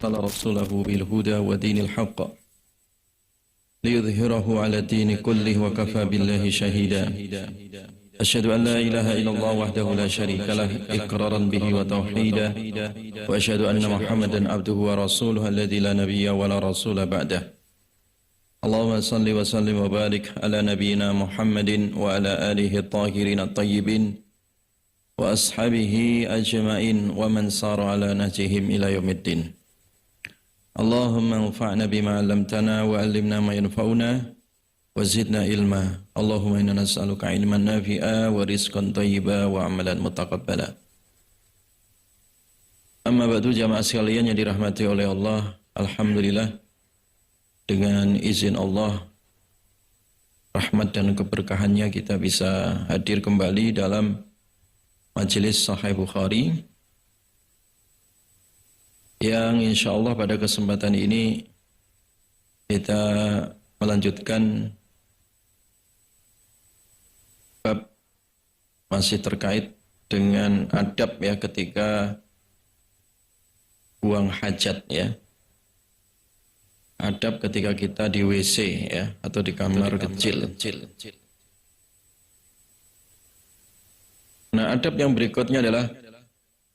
أرسل رسوله بالهدى ودين الحق ليظهره على الدين كله وكفى بالله شهيدا. أشهد أن لا إله إلا الله وحده لا شريك له إقرارا به وتوحيدا، وأشهد أن محمدا عبده ورسوله الذي لا نبي ولا رسول بعده. اللهم صل وسلم وبارك على نبينا محمد وعلى آله الطاهرين الطيبين وأصحابه أجمعين ومن صار على نهجهم إلى يوم الدين. اللهم انفعنا بما علمتنا وعلمنا ما ينفعنا وزدنا علما. اللهم إنا نسألك علما نافعا ورزقا طيبا وعملا متقبلا. Amma ba'du, jamaah sekalian yang dirahmati oleh Allah, alhamdulillah dengan izin Allah, rahmat dan keberkahannya kita bisa hadir kembali dalam majelis Sahih Bukhari yang insya Allah pada kesempatan ini kita melanjutkan bab masih terkait dengan adab ya ketika buang hajat ya. Adab ketika kita di WC ya atau di kamar kecil. Nah, adab yang berikutnya adalah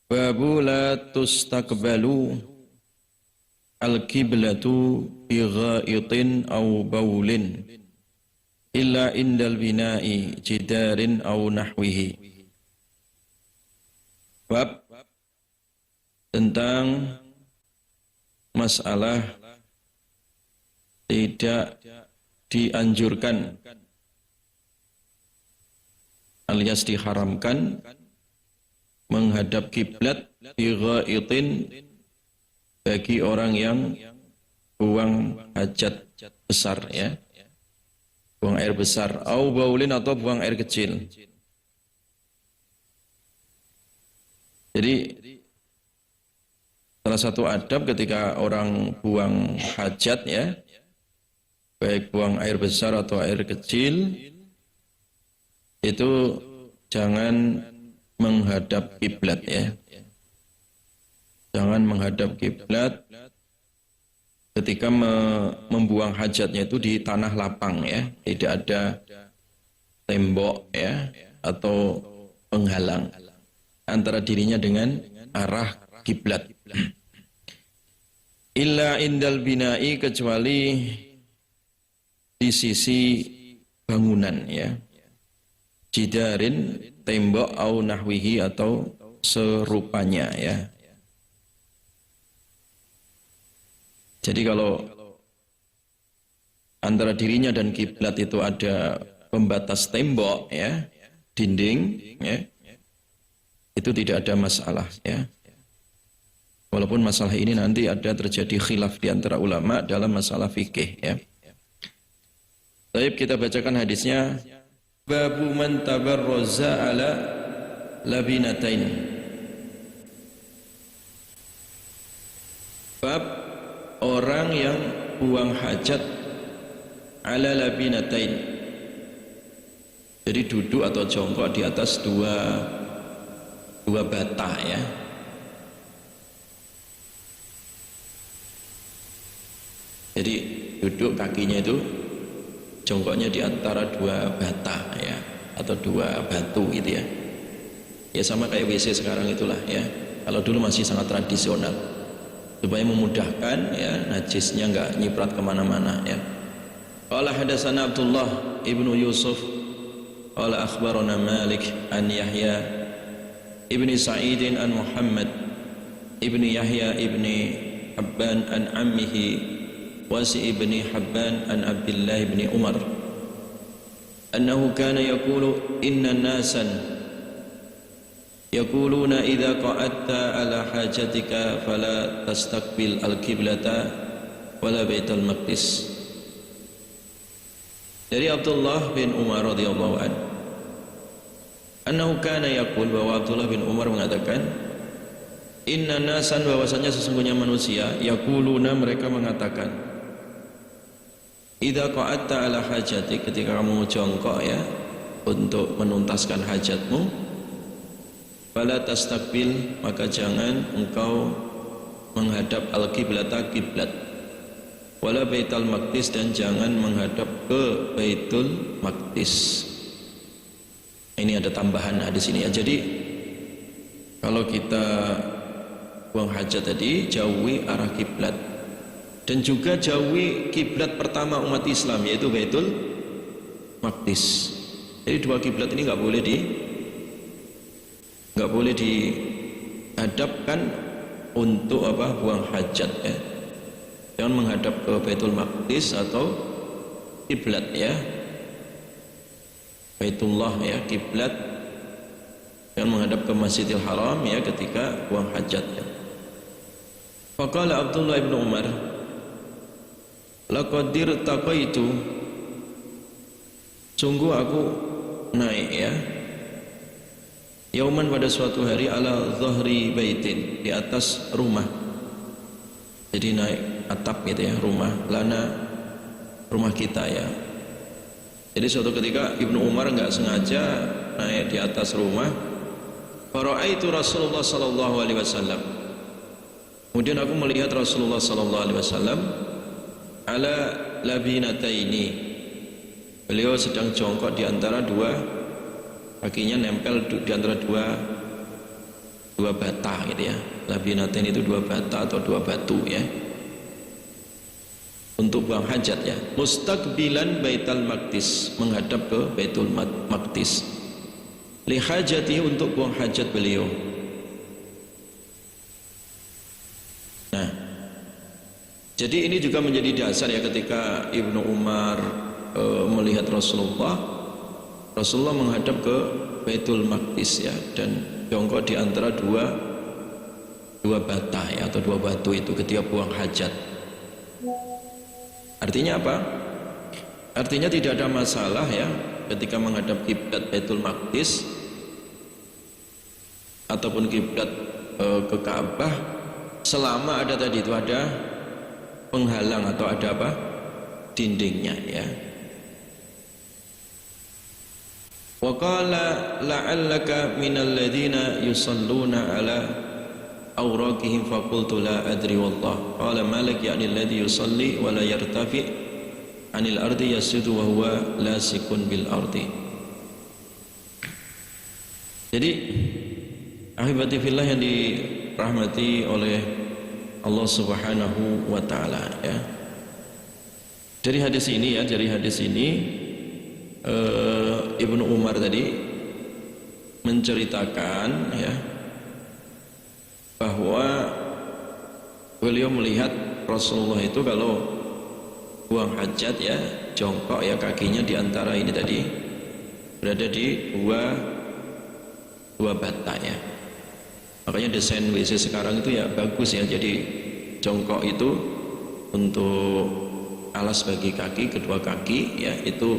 babu la tustaqbalu al-qiblatu bi ghaitin aw baulin illa indal bina'i jidarin aw nahwihi. Bab tentang masalah tidak dianjurkan alias diharamkan menghadap kiblat bi ghaitin bagi orang yang buang hajat besar ya, buang air besar, au baulin atau buang air kecil. Jadi salah satu adab ketika orang buang hajat ya, baik buang air besar atau air kecil, itu jangan menghadap kiblat ya. Jangan menghadap kiblat ketika membuang hajatnya itu di tanah lapang ya, tidak ada tembok ya atau penghalang antara dirinya dengan arah kiblat. Illa indal bina'i, kecuali di sisi bangunan ya, jidarin tembok au nahwihi atau serupanya ya. Jadi kalau antara dirinya dan kiblat itu ada pembatas tembok ya, dinding ya, itu tidak ada masalah ya. Walaupun masalah ini nanti ada terjadi khilaf di antara ulama dalam masalah fikih ya. Baik, kita bacakan hadisnya. Babu man tabarraza ala labinatain. Bab orang yang buang hajat ala labinatain. Jadi duduk atau jongkok di atas dua bata ya. Jadi duduk kakinya itu jongkoknya di antara dua bata ya, atau dua batu gitu ya. Ya sama kayak WC sekarang itulah ya. Kalau dulu masih sangat tradisional supaya memudahkan ya, najisnya enggak nyiprat kemana-mana ya. Qala hadatsana Abdullah ibnu Yusuf qala akhbarana Malik an Yahya ibni Sa'id an Muhammad ibni Yahya ibni Habban an ammihi Wasi ibni Habban an Abdullah ibni Umar annahu kana yaqulu inna nasan yaquluna idza qa'adta ala hajatika fala tastaqbil al-qiblata wala baitul maqdis. Dari Abdullah bin Umar radhiyallahu an, annahu kana yaqul, bahwa Abdullah bin Umar mengatakan, inna nasan, bahwasanya sesungguhnya manusia, yaquluna, mereka mengatakan, idza qa'adta ala hajati, ketika kamu jongkok ya untuk menuntaskan hajatmu, fala tastaqbil, maka jangan engkau menghadap al-qiblata kiblat, wala Baitul Maqdis, dan jangan menghadap ke Baitul Maqdis. Ini ada tambahan hadis ini ya. Jadi kalau kita buang hajat tadi, jauhi arah kiblat, dan juga jauhi kiblat pertama umat Islam, yaitu Baitul Maqdis. Jadi dua kiblat ini nggak boleh dihadapkan untuk apa, buang hajat ya. Jangan menghadap ke Baitul Maqdis atau kiblat ya, Baitullah ya, kiblat. Jangan menghadap ke Masjidil Haram ya ketika buang hajat ya. Faqala Abdullah ibn Umar, laqad irtaqaitu, sungguh aku naik ya, yauman, pada suatu hari, ala dhahri baitin, di atas rumah. Jadi naik atap gitu ya, rumah lana, rumah kita ya. Jadi suatu ketika Ibnu Umar nggak sengaja naik di atas rumah. Fara'aitu Rasulullah sallallahu alaihi wasallam, kemudian aku melihat Rasulullah sallallahu alaihi wasallam ala labinataini, beliau sedang jongkok di antara dua kakinya, nempel di antara dua bata gitu ya. Labinatain itu dua bata atau dua batu ya, untuk buang hajat ya. Mustaqbilan Baitul Maqdis, menghadap ke Baitul Maqdis, li hajati, untuk buang hajat beliau. Nah, jadi ini juga menjadi dasar ya, ketika Ibnu Umar melihat Rasulullah menghadap ke Baitul Maqdis ya, dan jongkok di antara dua bata ya, atau dua batu itu ketika buang hajat. Artinya apa? Artinya tidak ada masalah ya ketika menghadap kiblat Baitul Maqdis ataupun kiblat ke Ka'bah, selama ada tadi itu ada penghalang atau ada apa, dindingnya ya. Wa qala la'allaka minal ladzina yusalluna ala awraqihim faqultu la adri wallah. Qala Malik, ya'ni alladhi yusalli wa la yartafi anil ardi yasjudu wa huwa lasikun bil ardi. Jadi ahibati fillah yang dirahmati oleh Allah Subhanahu wa taala ya. Dari hadis ini Ibnu Umar tadi menceritakan ya, bahwa beliau melihat Rasulullah itu kalau buang hajat ya, jongkok ya, kakinya di antara ini tadi, berada di dua bata ya. Makanya desain WC sekarang itu ya bagus ya, jadi jongkok itu untuk alas bagi kaki, kedua kaki ya, itu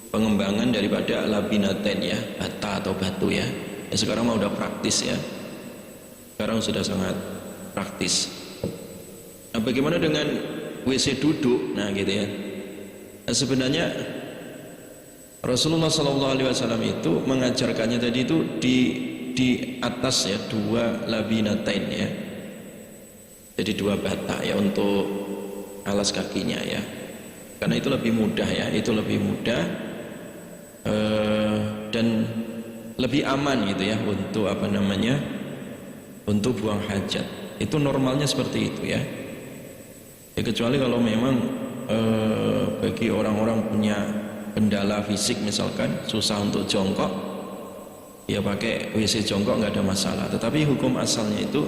pengembangan daripada labinaten ya, bata atau batu ya. Ya sekarang mah udah praktis ya, sekarang sudah sangat praktis. Nah, bagaimana dengan WC duduk? Nah gitu ya. Nah, sebenarnya Rasulullah SAW itu mengajarkannya tadi itu di atas ya, dua labinatain ya, jadi dua bata ya, untuk alas kakinya ya, karena itu lebih mudah ya, itu lebih mudah dan lebih aman gitu ya, untuk apa namanya, untuk buang hajat. Itu normalnya seperti itu ya. Ya kecuali kalau memang bagi orang-orang punya kendala fisik, misalkan susah untuk jongkok, ya pakai WC jongkok nggak ada masalah. Tetapi hukum asalnya itu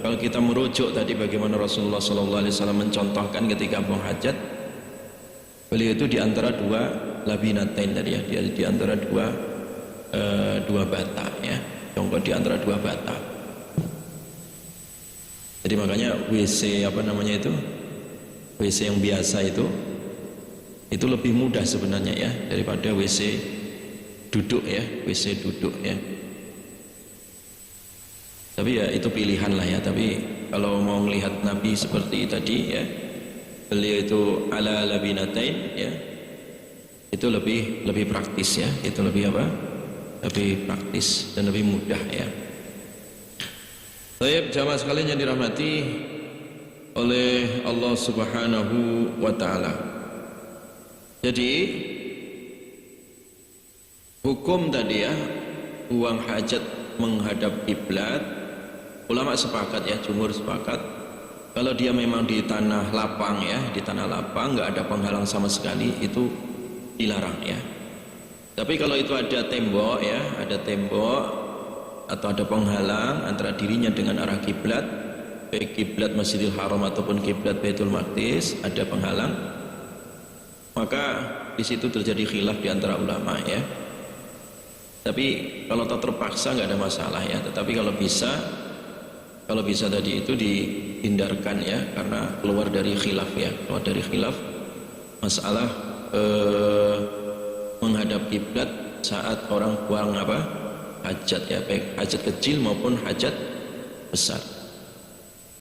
kalau kita merujuk tadi bagaimana Rasulullah SAW mencontohkan ketika buang hajat, beliau itu di antara dua labinatain tadi ya, di antara dua bata ya, jongkok di antara dua bata. Jadi makanya WC apa namanya itu, WC yang biasa itu lebih mudah sebenarnya ya, daripada WC duduk ya, WC duduk ya. Tapi ya itu pilihan lah ya. Tapi kalau mau melihat Nabi seperti tadi ya, beliau itu ala labinatain ya, itu lebih praktis ya, itu lebih apa, lebih praktis dan lebih mudah ya. Baik, jamaah sekalian yang dirahmati oleh Allah Subhanahu wa taala. Jadi hukum tadi ya, buang hajat menghadap kiblat, ulama sepakat ya, jumhur sepakat kalau dia memang di tanah lapang ya, di tanah lapang nggak ada penghalang sama sekali, itu dilarang ya. Tapi kalau itu ada tembok ya, ada tembok atau ada penghalang antara dirinya dengan arah kiblat, baik kiblat Masjidil Haram ataupun kiblat Baitul Maqdis, ada penghalang, maka di situ terjadi khilaf di antara ulama ya. Tapi kalau tak terpaksa nggak ada masalah ya. Tetapi kalau bisa tadi itu dihindarkan ya, karena keluar dari khilaf ya, keluar dari khilaf masalah menghadap kiblat saat orang buang hajat ya, baik hajat kecil maupun hajat besar.